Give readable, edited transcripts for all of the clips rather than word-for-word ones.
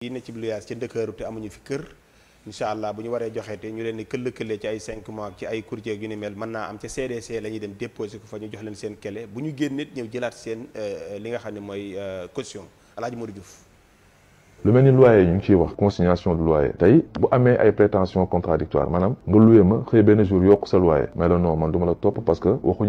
yi ne ci luyaas ci ndëkkëru te amuñu fi kër incha allah bu ñu waree joxe te ñu leen di këll-këlee ci ay 5 mois ci ay courtier yu ni mel mën naa am ca CDC la ñuy dem déposé ko fa ñu jox leen seen kele bu ñu génn nit ñëw jëlaat seen li nga xam ne mooy caution Alaaji Modou Diouf. lu mel ni loyer ñu ngi ciy wax consignation de loyer tey bu amee ay prétentions contradictoires maanaam nga loué ma xëy benn jour yokk sa loyer mais la non man du ma la topp parce que waxoo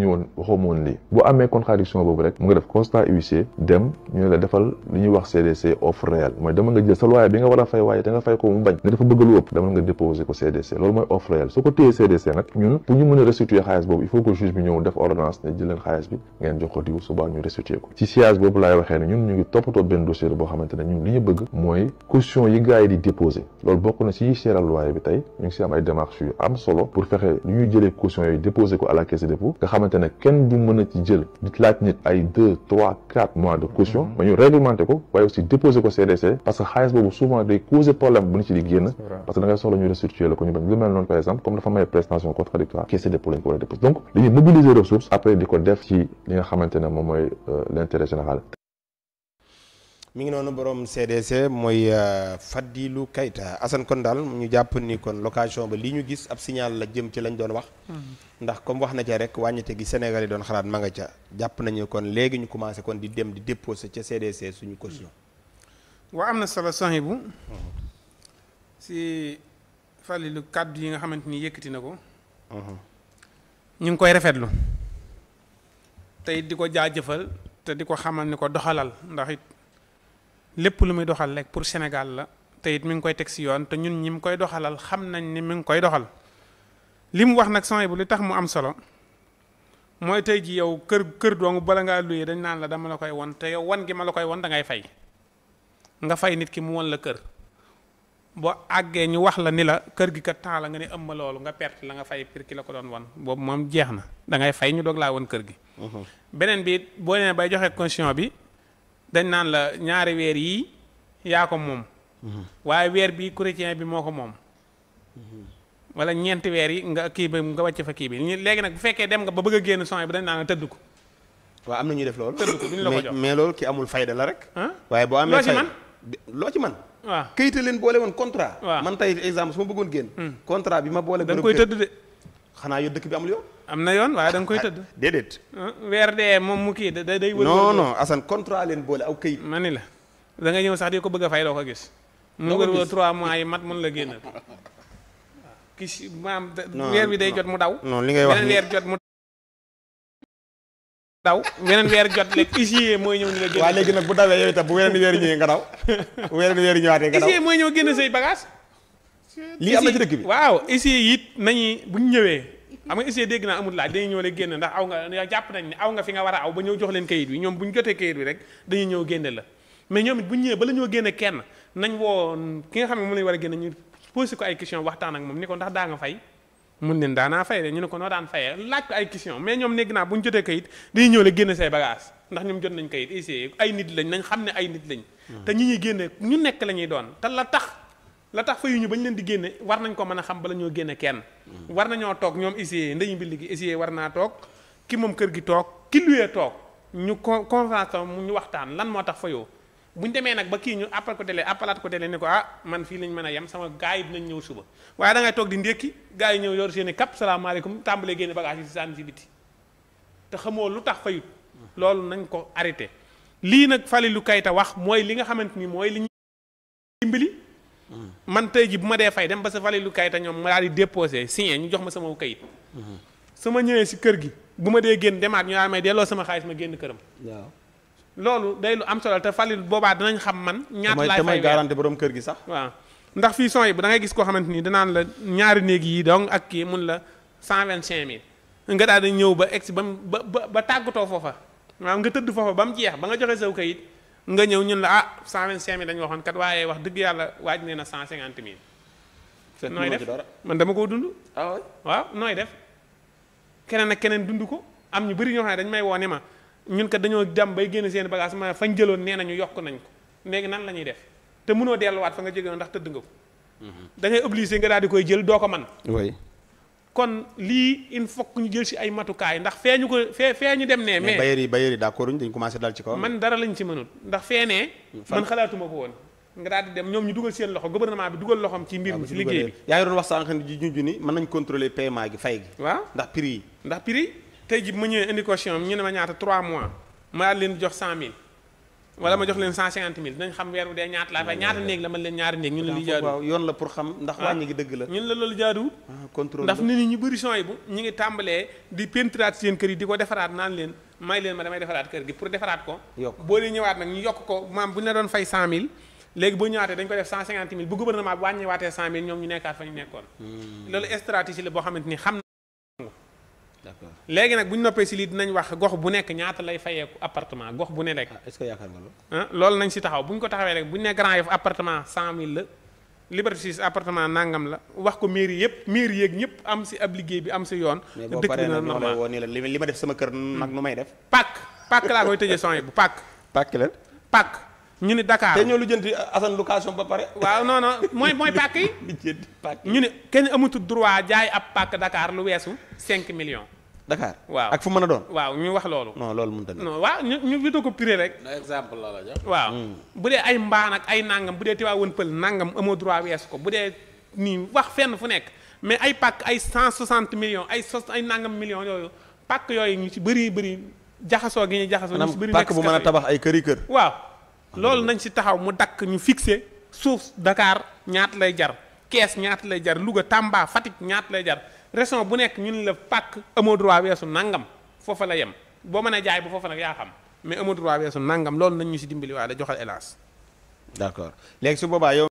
ma woon lii bu amee contradiction boobu rek mu nga def constat huissier dem ñu ne la defal li ñuy wax CDC offre réelle mooy dama nga jël sa loyer bi nga war a fay waaye te nga fay ko mu bañ ne dafa bëgg lu ëpp demal nga déposer ko CDC loolu mooy offre réelle soo ko téyee CDC nag ñun pour ñu mën a restituer xaalis boobu il faut que juge bi ñëw def ordonnance ne jël leen xaalis bi ngeen jox ko diw subaa ñu restituer ko ci siège boobu laay waxee ne ñun ñu ngi toppatoo benn dossier boo xamante ne ñun li ñu bëgg mooy caution yi gars yi di déposé loolu bokk na ci yi seeral loyer bi tey ñu ngi si am ay démarches yu am solo pour fexe lu ñuy jëlee caution yooyu déposé ko à la caisse de dépôt nga xamante ne kenn du mën a ci jël di laaj nit ay 2 3 4 mois de caution mais ñu réglementé ko waaye aussi déposé ko CDC parce que xaalis boobu souvent day causer problème bu ñu ci di génn parce que da ngay soxla ñu restituer la ko ñu bañ lu mel noonu par exemple comme dafa may prestation contradictoire caisse de dépôt lañ ko war a déposé donc dañuy mobiliser ressources après di ko def ci li nga xamante ne moom mooy l'intérêt général. mi ngi noonu borom CDC mooy Fadilou Keita Assane kon daal ñu jàpp ni kon location ba li ñu gis ab signal la jëm ci lañ doon wax. ndax comme wax na ca rek wàññite gi Sénégal yi doon xalaat ma nga ca jàpp nañu kon léegi ñu commencé kon di dem di déposer ca CDC suñu caution. waa am na solo Sohibou si Fadilou kàddu yi nga xamante ni yëkkati na ko. ñu ngi koy rafetlu tey di ko jaajëfal te di ko xamal ni ko doxalal ndax it. lépp lu muy doxal rek pour Sénégal la te it mi ngi koy teg si yoon te ñun ñi mu koy doxalal xam nañ ni mi ngi koy doxal li mu wax nag Sohibou li tax mu am solo mooy tey ji yow kër dong bala ngaa luyee dañ naan la dama la koy won te yow wan gi ma la koy won da ngay fay nga fay nit ki mu won la kër boo àggee ñu wax la ni la kër gi kat temps la nga ne ëmma loolu nga perte la nga fay pour ki la ko doon won boobu moom jeex na da ngay fay ñu doog laa won kër gi. beneen bi boo nee bay joxe caution bi. dañ naan la ñaari weer yii yaa ko moom waaye weer bi chrétien bi moo ko moom wala ñeenti weer yi nga kii ba nga wàcc fa kii bi léegi nag bu fekkee dem nga ba bëgg a génn son bi dañ naan la tëdd ko waaw am na ñuy def loolu tëdd ko duñ la ko jox mais loolu ki amul fayda la rek waaye boo amee fayda loo ci man waaw kayita leen boole woon contrat waaw man tey exemple su ma bëggoon génn contrat bi ma boole da nga koy tëdd de xanaa yow dëkk bi amul yoon am na yoon waaye da nga koy tëdd déedéet weer dee moom mu kii day wër non Assane contrat leen boole aw kayit ma ni la da nga ñëw sax di ko bëgg a fay doo ko gis mu wër 3 mois yi mat mën la génnal waaw kii maam weer bi day jot mu daw non li ngay wax beneen weer jot mu daw weneen weer jot léegi huissier mooy ñëw ni la génn waaw léegi nag bu dawee yow itam bu weneen weer ñëwee nga daw bu weneen weer ñëwaatee nga daw huissier mooy ñëw génn say bagage lii am na ci dëkk bi waaw huissier it nañuy bu ñu ñëwee xam nga huissier dégg naa amul laaj dañuy ñëw leen génn ndax aw nga jàpp nañ ne aw nga fi nga war a aw ba ñëw jox leen kayit bi ñoom bu ñu jotee kayit bi rek dañuy ñëw génne la mais ñoom it bu ñu ñëwee bala ñoo génne kenn nañ woo ki nga xam ne moom lañu war a génne ñu posé ko ay question waxtaan ak moom ni ko ndax daa nga fay mun leen daanaa fay de ñu ne ko noo daan fayee laaj ko ay question mais ñoom dégg naa bu ñu jotee kayit dañuy ñëw leen génne say bagage ndax ñoom jot nañ kayit huissier ay nit lañ nañ xam ne ay nit lañ te ñi ñuy génne ñu nekk la ñuy doon te la tax fayuñu bañ leen di génne war nañ ko mën a xam bala ñoo génne kenn war nañoo toog ñoom huissier ndeyu mbi gi huissier war naa toog ki moom kër gi toog ki luyee toog ñu conférence mu ñu waxtaan lan moo tax fayoo buñ demee nag ba kii ñu appalaat ko délai ne ko man fii lañ mën a yem sama gars yi dinañ ñëw suba waaye da ngay toog di ndékki gars yi ñëw yor seeni kap salaamaaleykum tàmbalee génne bagage yi si sànni si biti te xamoo lu tax fayut loolu nañ ko arrêté lii nag Fadilou Keita wax mooy li nga xamante ni mooy li ñu dimbali man tey ji bu ma dee fay dem ba sa Fadilou Keita ñoom ma daal di déposé signé ñu jox ma sama kayit sama ñëwee si kër gi bu ma dee génn demaat ñu may delloo sama xaalis ma génn këram waaw loolu day lu am solo te Fadilou boobaa dinañ xam man ñaata laay fay mooy garanti borom kër gi sax waaw ndax fii son yi bu da ngay gis koo xamante ni danaan la ñaari néeg yi donc ak kii mun la 125 000 nga daal di ñëw ba egsi ba tàggatoo foofa maanaam nga tëdd foofa ba mu jeex ba nga joxe saw kayit nga ñëw ñun la 125 000 dañu waxoon kat waaye wax dëgg yàlla waaj nee na 150 000 nooy def man dama koo dund waaw nooy def keneen ak keneen dund ko am ñu bëri ñoo xam ne dañ may woo ne ma ñun kat dañoo dem bay génn seen bagage ma fañ jëloon nee nañu yokk nañ ko léegi nan la ñuy def te mënoo delluwaat fa nga jóge ndax tëdd nga ko da ngay obligé nga daal di koy jël doo ko man kon lii il faut que ñu jël si ay matukaay ndax fee ñu ko fee ñu dem nee mais bailleurs yi d'accord dañ commencé dal ci kaw man dara lañ ci mënut ndax fee nee man xalaatuma ko woon nga daal di dem ñoom ñu dugal seen loxo gouvernement bi dugal loxoom ci mbir mi ci liggéey bi. yaa ngi doon wax sànq ji junj ni mën nañ contrôler paiement gi fay gi. waaw ndax prix yi. ndax prix tey ji ma ñëwee indi caution ñu ne ma ñaata 3 mois ma daal leen jox 100000 wala ma jox leen 150000 dinañ xam weer wu dee ñaata laa fay ñaata néeg la man leen ñaari néeg ñun la li jaadu. waaw yoon la pour xam ndax wàññi gi dëgg la. ñun la loolu jaaduwul. contrôle ndax nit ñi ñu bëri son yi bu ñu ngi tàmbalee di pentiraat seen kër yi di ko defaraat naan leen may leen ma damay defaraat kër gi pour defaraat ko. boo dee ñëwaat nag ñu yokk ko maam bu ñu la doon fay 100000 léegi boo ñëwaatee dañ ko def 150000 bu gouvernement bi wàññiwaatee 100000 ñoom ñu nekkaat fa ñu nekkoon. loolu stratégie la boo xamante ni xam na. d'accord léegi nag bu ñu noppee si lii dinañ wax gox bu nekk ñaata lay fayeeku appartement gox bu ne rek. est-ce que yaakaar nga loolu. loolu nañ si taxaw bu ñu ko taxawee rek bu ñu ne Grand Yoff appartement 100000 la Liberté 6 appartement nangam la wax ko mairie yëpp mairie yeeg ñëpp am si ab liggéey bi am si yoon. dëkk bi na normal woo nii la li ma def sama kër nag nu may def. pàkk laa koy tëjee son yi bu pàkk. pàkk la. pàkk ñu ni Dakar. te ñoo lu jënti Assane location ba pare. waaw non non mooy pàkk yi. ñu ne kenn amatul droit jaay ab pàkk Dakar lu weesu 5 millions. Dakar waaw ak fu mën a doon. waaw ñu wax loolu. non loolu mënut a nekk. non waaw ñu vidéo ko piré rek. exemple la jox. waaw bu dee ay mbaan ak ay nangam bu dee Tivaouane Peulh nangam amoo droit weesu ko bu dee nii wax fenn fu nekk mais ay pàkk ay 160 millions ay nangam millions yooyu pàkk yooyu ñu ci bëri jaxasoo gi ñu jaxasoo. ñu ci bëri nekk pàkk bu mën a tabax ay kër. waaw loolu nañ si taxaw mu dakk ñu fixé suuf Dakar ñaata lay jar Kees ñaata lay jar Louga Tamba Fatick ñaata lay jar. région bu nekk ñun la pàkk amoo droit weesu nangam foofa la yem boo mënee jaay bu foofa nag yaa xam mais amoo droit weesu nangam loolu nañ ñu si dimbali waaye da joxal hélas. d'accord léegi su boobaa yow